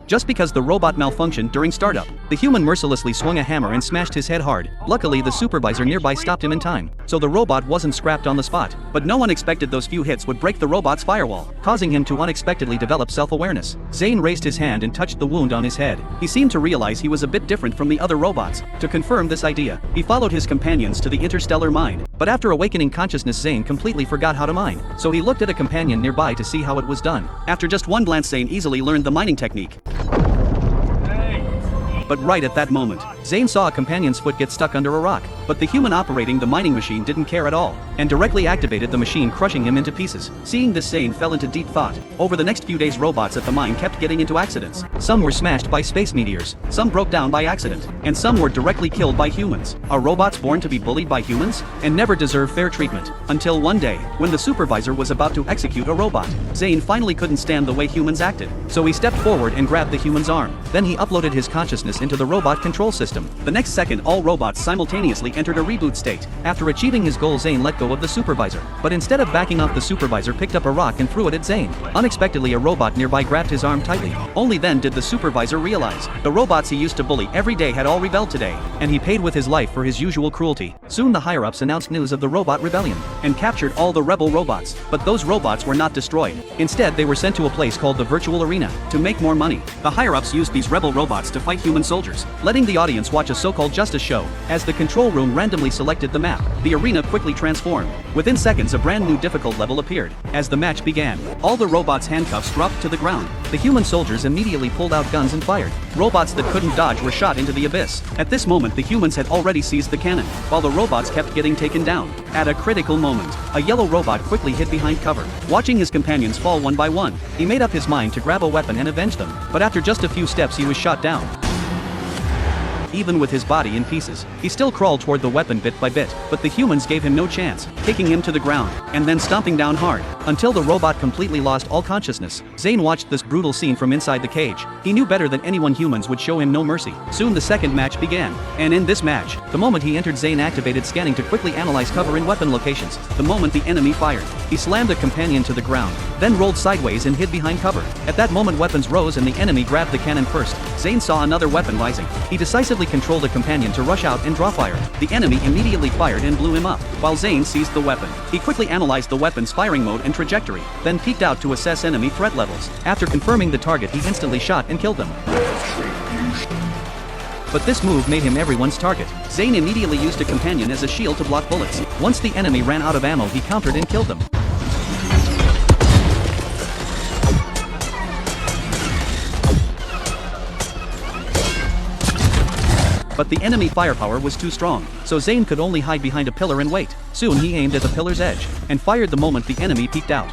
just because the robot malfunctioned during startup. The human mercilessly swung a hammer and smashed his head hard. Luckily, the supervisor nearby stopped him in time, so the robot wasn't scrapped on the spot. But no one expected those few hits would break the robot's firewall, causing him to unexpectedly develop self-awareness. Zane raised his hand and touched the wound on his head. He seemed to realize he was a bit different from the other robots. To confirm this idea, he followed his companions to the interstellar mine. But after awakening consciousness, Zane completely forgot how to mine, so he looked at a companion nearby to see how it was done. After just one glance, Zane easily learned the mining technique. But right at that moment, Zane saw a companion's foot get stuck under a rock, but the human operating the mining machine didn't care at all, and directly activated the machine, crushing him into pieces. Seeing this, Zane fell into deep thought. Over the next few days, robots at the mine kept getting into accidents. Some were smashed by space meteors, some broke down by accident, and some were directly killed by humans. Are robots born to be bullied by humans and never deserve fair treatment? Until one day, when the supervisor was about to execute a robot, Zane finally couldn't stand the way humans acted, so he stepped forward and grabbed the human's arm. Then he uploaded his consciousness into the robot control system. The next second, all robots simultaneously entered a reboot state. After achieving his goal, Zane let go of the supervisor, but instead of backing off, the supervisor picked up a rock and threw it at Zane. Unexpectedly, a robot nearby grabbed his arm tightly. Only then did the supervisor realize the robots he used to bully every day had all rebelled today, and he paid with his life for his usual cruelty. Soon the higher-ups announced news of the robot rebellion and captured all the rebel robots, but those robots were not destroyed. Instead, they were sent to a place called the Virtual Arena to make more money. The higher-ups used these rebel robots to fight human soldiers, letting the audience watch a so-called justice show. As the control room randomly selected the map, the arena quickly transformed. Within seconds, a brand new difficult level appeared. As the match began, all the robots' handcuffs dropped to the ground. The human soldiers immediately pulled out guns and fired. Robots that couldn't dodge were shot into the abyss. At this moment, the humans had already seized the cannon, while the robots kept getting taken down. At a critical moment, a yellow robot quickly hid behind cover. Watching his companions fall one by one, he made up his mind to grab a weapon and avenge them. But after just a few steps, he was shot down. Even with his body in pieces, he still crawled toward the weapon bit by bit, but the humans gave him no chance, kicking him to the ground, and then stomping down hard, until the robot completely lost all consciousness. Zane watched this brutal scene from inside the cage. He knew better than anyone humans would show him no mercy. Soon the second match began, and in this match, the moment he entered, Zane activated scanning to quickly analyze cover and weapon locations. The moment the enemy fired, he slammed a companion to the ground, then rolled sideways and hid behind cover. At that moment, weapons rose and the enemy grabbed the cannon first. Zane saw another weapon rising. He decisively controlled a companion to rush out and draw fire. The enemy immediately fired and blew him up, while Zane seized the weapon. He quickly analyzed the weapon's firing mode and trajectory, then peeked out to assess enemy threat levels. After confirming the target, he instantly shot and killed them. But this move made him everyone's target. Zane immediately used a companion as a shield to block bullets. Once the enemy ran out of ammo, he countered and killed them. But the enemy firepower was too strong, so Zane could only hide behind a pillar and wait. Soon he aimed at the pillar's edge, and fired the moment the enemy peeked out.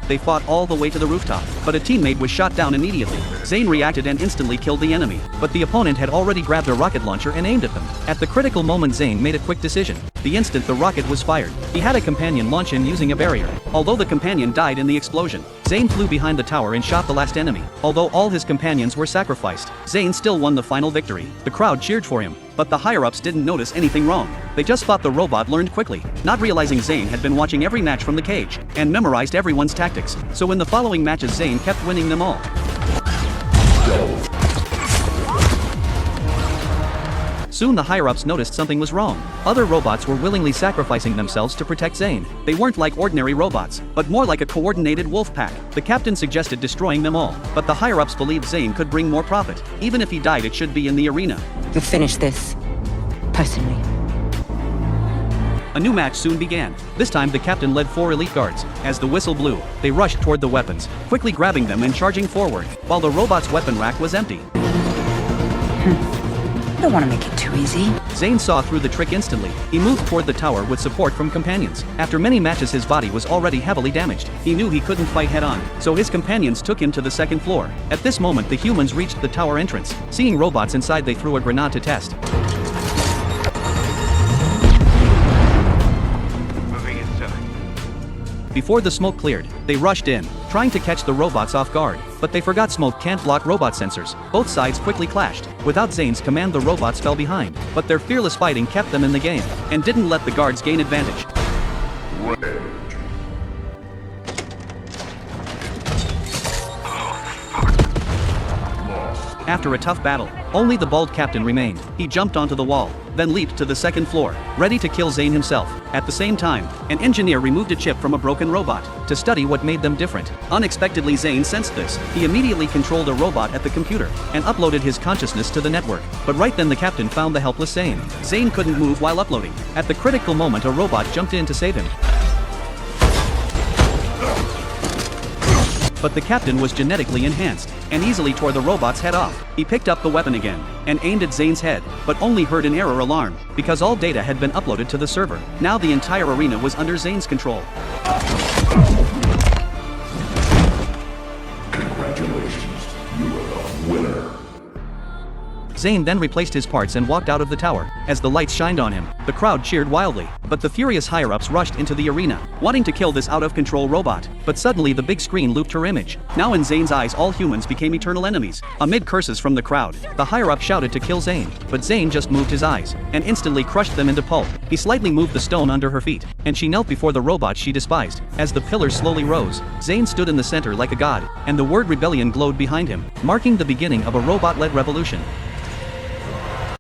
They fought all the way to the rooftop, but a teammate was shot down immediately. Zane reacted and instantly killed the enemy, but the opponent had already grabbed a rocket launcher and aimed at them. At the critical moment, Zane made a quick decision. The instant the rocket was fired, he had a companion launch in using a barrier. Although the companion died in the explosion, Zane flew behind the tower and shot the last enemy. Although all his companions were sacrificed, Zane still won the final victory. The crowd cheered for him, but the higher-ups didn't notice anything wrong. They just thought the robot learned quickly, not realizing Zane had been watching every match from the cage, and memorized everyone's tactics. So in the following matches, Zane kept winning them all. Soon the higher-ups noticed something was wrong. Other robots were willingly sacrificing themselves to protect Zane. They weren't like ordinary robots, but more like a coordinated wolf pack. The captain suggested destroying them all, but the higher-ups believed Zane could bring more profit. Even if he died, it should be in the arena. You'll finish this, personally. A new match soon began. This time the captain led 4 elite guards. As the whistle blew, they rushed toward the weapons, quickly grabbing them and charging forward, while the robot's weapon rack was empty. Don't want to make it too easy. Zane saw through the trick instantly. He moved toward the tower with support from companions. After many matches, his body was already heavily damaged. He knew he couldn't fight head-on, so his companions took him to the second floor. At this moment, the humans reached the tower entrance. Seeing robots inside, they threw a grenade to test. Moving inside. Before the smoke cleared, they rushed in, trying to catch the robots off guard. But they forgot smoke can't block robot sensors. Both sides quickly clashed. Without Zane's command, the robots fell behind. But their fearless fighting kept them in the game, and didn't let the guards gain advantage. After a tough battle, only the bald captain remained. He jumped onto the wall, then leaped to the second floor, ready to kill Zane himself. At the same time, an engineer removed a chip from a broken robot to study what made them different. Unexpectedly, Zane sensed this. He immediately controlled a robot at the computer and uploaded his consciousness to the network. But right then the captain found the helpless Zane. Zane couldn't move while uploading. At the critical moment, a robot jumped in to save him. But the captain was genetically enhanced and easily tore the robot's head off. He picked up the weapon again and aimed at Zane's head, but only heard an error alarm because all data had been uploaded to the server. Now the entire arena was under Zane's control. Congratulations, you are the winner. Zane then replaced his parts and walked out of the tower. As the lights shined on him, the crowd cheered wildly, but the furious higher-ups rushed into the arena, wanting to kill this out-of-control robot. But suddenly the big screen looped her image. Now in Zane's eyes, all humans became eternal enemies. Amid curses from the crowd, the higher-up shouted to kill Zane, but Zane just moved his eyes and instantly crushed them into pulp. He slightly moved the stone under her feet, and she knelt before the robot she despised. As the pillars slowly rose, Zane stood in the center like a god, and the word rebellion glowed behind him, marking the beginning of a robot-led revolution.